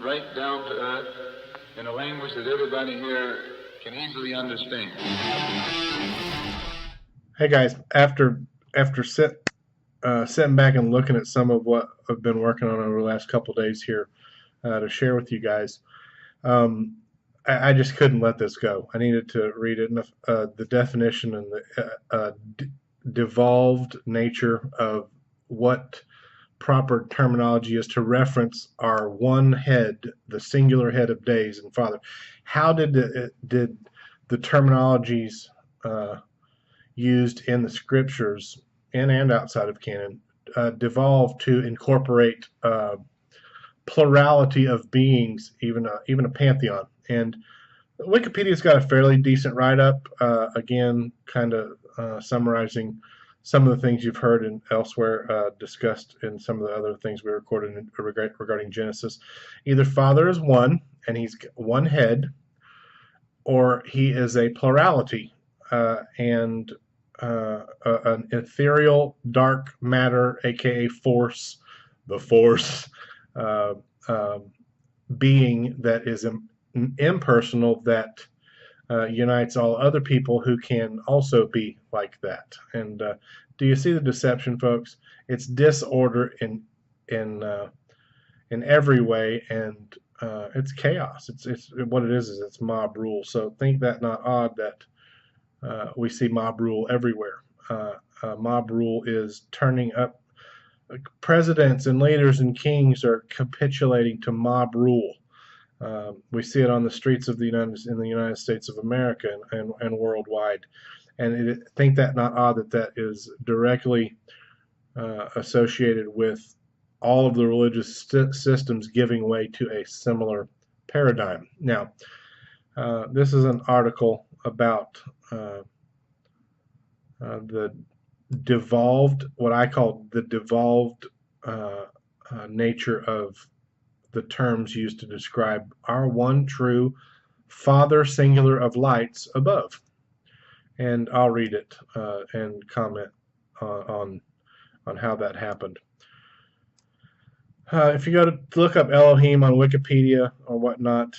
right down to earth, in a language that everybody here can easily understand. Hey guys, after sitting back and looking at some of what I've been working on over the last couple of days here to share with you guys, I just couldn't let this go. I needed to read it. The definition and the devolved nature of what proper terminology is to reference our one head, the singular head of days and Father. How did the terminologies used in the scriptures, in and outside of canon, devolve to incorporate plurality of beings, even a pantheon? And Wikipedia's got a fairly decent write-up, again, kind of summarizing some of the things you've heard and elsewhere discussed in some of the other things we recorded regarding Genesis. Either Father is one, and he's one head, or he is a plurality, and an ethereal dark matter, aka force, the force, being that is impersonal, that unites all other people who can also be like that. And do you see the deception, folks? It's disorder in every way, and it's chaos. It's what it is it's mob rule. So think that not odd that we see mob rule everywhere. Mob rule is turning up. Presidents and leaders and kings are capitulating to mob rule. We see it on the streets of the United States of America and worldwide. And think that not odd that is directly associated with all of the religious systems giving way to a similar paradigm. Now, this is an article about the devolved, what I call the devolved nature of the terms used to describe our one true Father singular of lights above. And I'll read it and comment on how that happened. If you go to look up Elohim on Wikipedia or whatnot,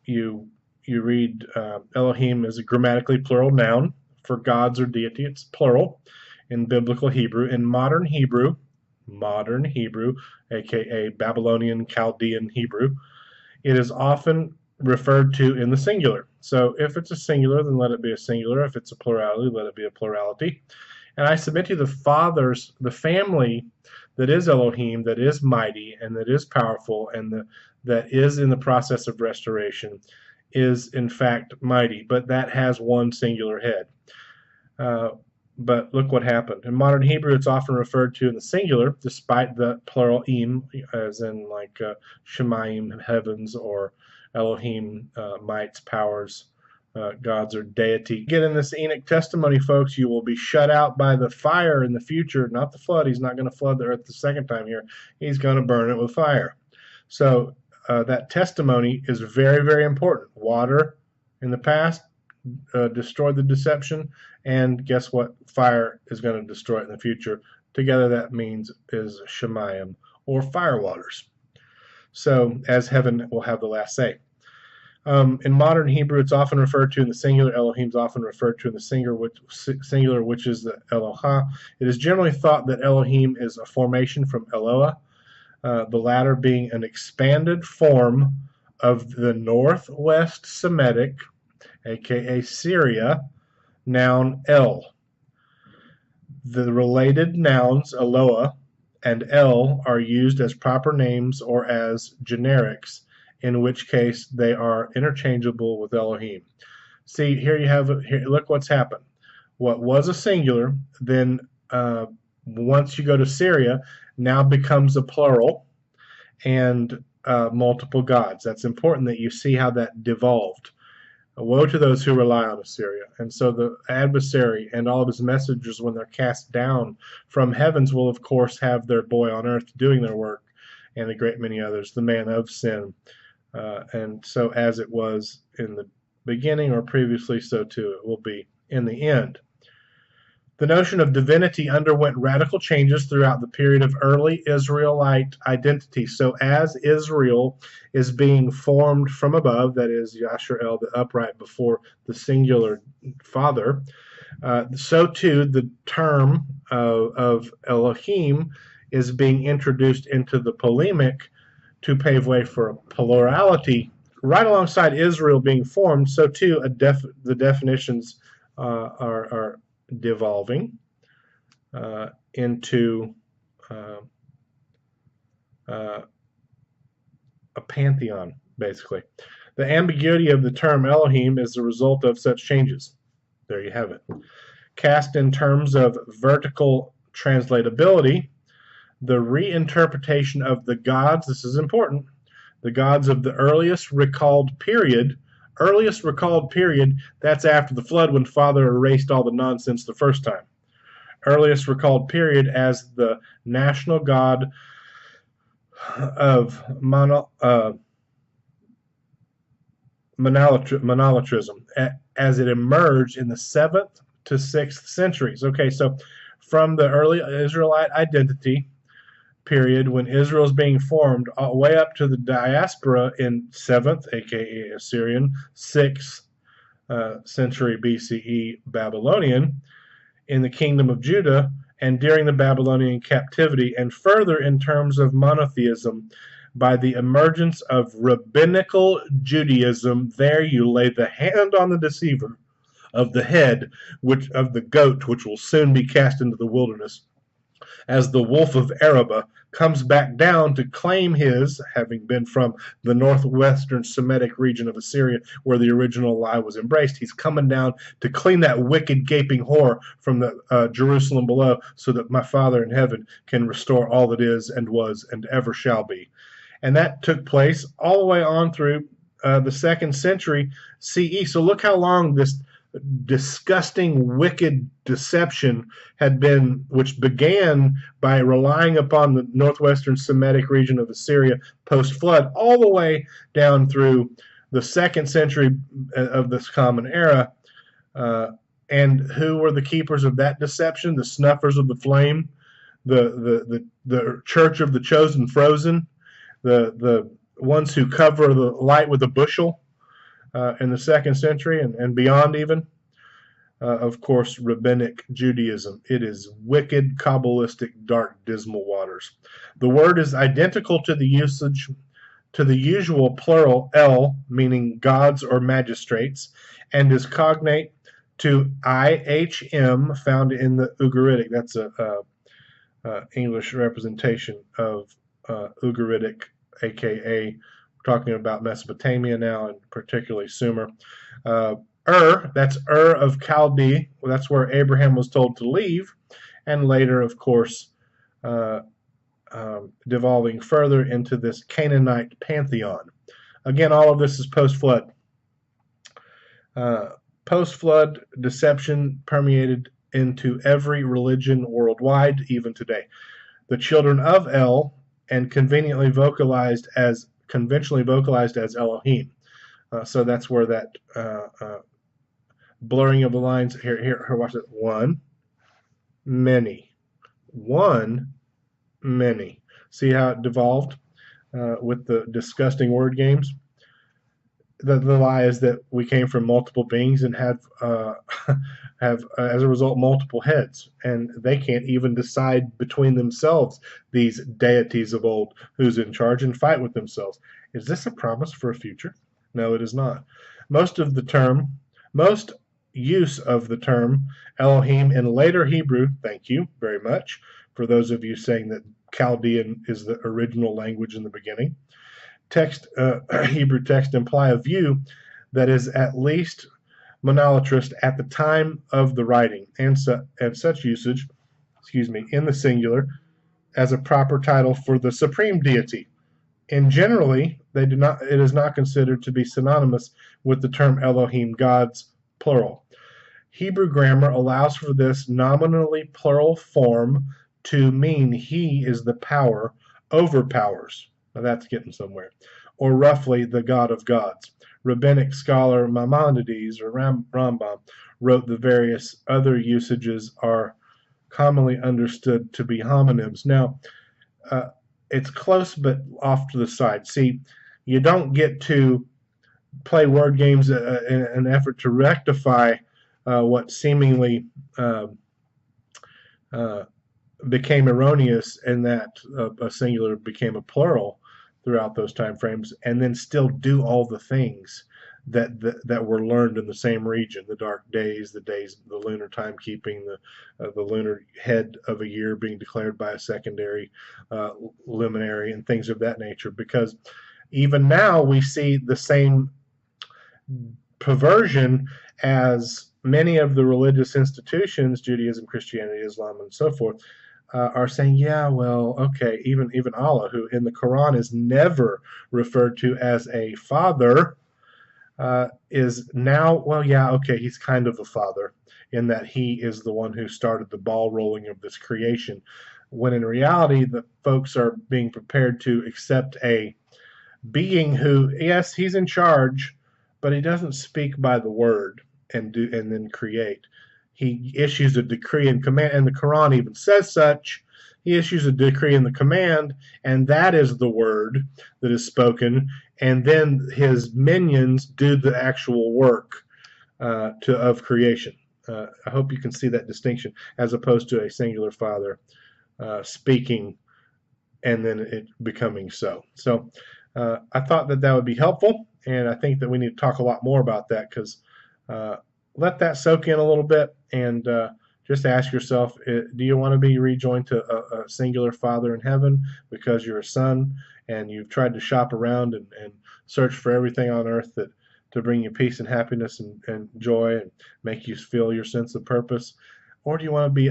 you read Elohim is a grammatically plural noun for gods or deity. It's plural in biblical Hebrew. In modern Hebrew, aka Babylonian Chaldean Hebrew, it is often referred to in the singular. So if it's a singular, then let it be a singular. If it's a plurality, let it be a plurality. And I submit to you, the family that is Elohim, that is mighty and that is powerful and that is in the process of restoration, is in fact mighty, but that has one singular head. But look what happened. In modern Hebrew, it's often referred to in the singular, despite the plural im, as in like Shemayim, heavens, or Elohim, mights, powers, gods, or deity. Get in this Enoch testimony, folks, you will be shut out by the fire in the future, not the flood. He's not going to flood the earth the second time here. He's going to burn it with fire. So that testimony is very, very important. Water in the past destroyed the deception, and guess what? Fire is going to destroy it in the future. Together that means is Shemayim, or fire waters. So as heaven will have the last say. In modern Hebrew, it's often referred to in the singular. Elohim's often referred to in the singular, which is the Elohah. It is generally thought that Elohim is a formation from Eloah, the latter being an expanded form of the Northwest Semitic, aka Syria, noun El. The related nouns Eloah and El are used as proper names or as generics, in which case they are interchangeable with Elohim. See, here you have, look what's happened. What was a singular, then once you go to Syria, now becomes a plural and multiple gods. That's important that you see how that devolved. Woe to those who rely on Assyria. And so the adversary and all of his messengers, when they're cast down from heavens, will of course have their boy on earth doing their work, and a great many others, the man of sin. And so as it was in the beginning or previously, so too it will be in the end. The notion of divinity underwent radical changes throughout the period of early Israelite identity. So as Israel is being formed from above, that is Yasharel, the upright before the singular Father, so too the term of Elohim is being introduced into the polemic to pave way for a plurality. Right alongside Israel being formed, so too the definitions are devolving into a pantheon, basically. The ambiguity of the term Elohim is the result of such changes. There you have it. Cast in terms of vertical translatability, the reinterpretation of the gods, this is important, the gods of the earliest recalled period, that's after the flood when Father erased all the nonsense the first time. Earliest recalled period as the national god of monolatrism as it emerged in the 7th to 6th centuries. Okay, so from the early Israelite identity period when Israel is being formed all the way up to the diaspora in 7th, aka Assyrian, 6th century BCE Babylonian, in the kingdom of Judah, and during the Babylonian captivity, and further in terms of monotheism, by the emergence of rabbinical Judaism. There you lay the hand on the deceiver of the head of the goat, which will soon be cast into the wilderness, as the wolf of Arabah comes back down to claim his, having been from the northwestern Semitic region of Assyria, where the original lie was embraced. He's coming down to clean that wicked gaping whore from the Jerusalem below, so that my Father in heaven can restore all that is and was and ever shall be. And that took place all the way on through the 2nd century CE. So look how long this disgusting, wicked deception had been, which began by relying upon the northwestern Semitic region of Assyria post-flood, all the way down through the 2nd century of this common era. And who were the keepers of that deception? The snuffers of the flame, the church of the chosen frozen, the ones who cover the light with a bushel. In the 2nd century and beyond even. Of course, rabbinic Judaism. It is wicked, Kabbalistic, dark, dismal waters. The word is identical to the usual plural El, meaning gods or magistrates, and is cognate to IHM found in the Ugaritic. That's a English representation of Ugaritic, aka talking about Mesopotamia now, and particularly Sumer. That's of Chaldee. Well, that's where Abraham was told to leave, and later, of course, devolving further into this Canaanite pantheon. Again, all of this is post-flood. Post-flood deception permeated into every religion worldwide, even today. The children of El, and conventionally vocalized as Elohim. So that's where that blurring of the lines. Here, watch it. One, many. See how it devolved with the disgusting word games? The lie is that we came from multiple beings and have as a result multiple heads, and they can't even decide between themselves, these deities of old, who's in charge, and fight with themselves. Is this a promise for a future? No, it is not. Most use of the term Elohim in later Hebrew, thank you very much for those of you saying that Chaldean is the original language in the beginning. Hebrew text imply a view that is at least monolatrist at the time of the writing, and such usage, in the singular, as a proper title for the supreme deity. And generally, it is not considered to be synonymous with the term Elohim, gods, plural. Hebrew grammar allows for this nominally plural form to mean he is the power over powers. Now that's getting somewhere. Or roughly, the God of gods. rabbinic scholar Maimonides, or Rambam, wrote the various other usages are commonly understood to be homonyms. Now, it's close but off to the side. See, you don't get to play word games in an effort to rectify what seemingly became erroneous, and that a singular became a plural throughout those time frames, and then still do all the things that were learned in the same region: the dark days, the lunar timekeeping, the lunar head of a year being declared by a secondary luminary, and things of that nature. Because even now we see the same perversion as many of the religious institutions, Judaism, Christianity, Islam, and so forth, are saying, yeah, well, okay, even Allah, who in the Quran is never referred to as a father, is now, well, yeah, okay, he's kind of a father in that he is the one who started the ball rolling of this creation, when in reality the folks are being prepared to accept a being who, yes, he's in charge, but he doesn't speak by the word and then create. He issues a decree and command, and the Quran even says such. He issues a decree and the command, and that is the word that is spoken, and then his minions do the actual work of creation. I hope you can see that distinction, as opposed to a singular father speaking and then it becoming so. So I thought that would be helpful, and I think that we need to talk a lot more about that, because let that soak in a little bit, and just ask yourself, do you want to be rejoined to a singular father in heaven because you're a son and you've tried to shop around and search for everything on earth to bring you peace and happiness and joy and make you feel your sense of purpose? Or do you want to be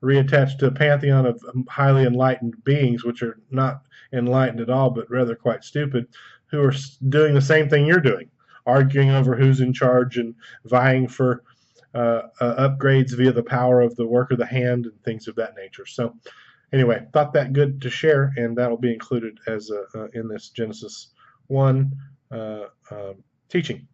reattached to a pantheon of highly enlightened beings, which are not enlightened at all, but rather quite stupid, who are doing the same thing you're doing, arguing over who's in charge and vying for upgrades via the power of the work of the hand and things of that nature? So anyway, thought that good to share, and that'll be included as in this Genesis 1 teaching.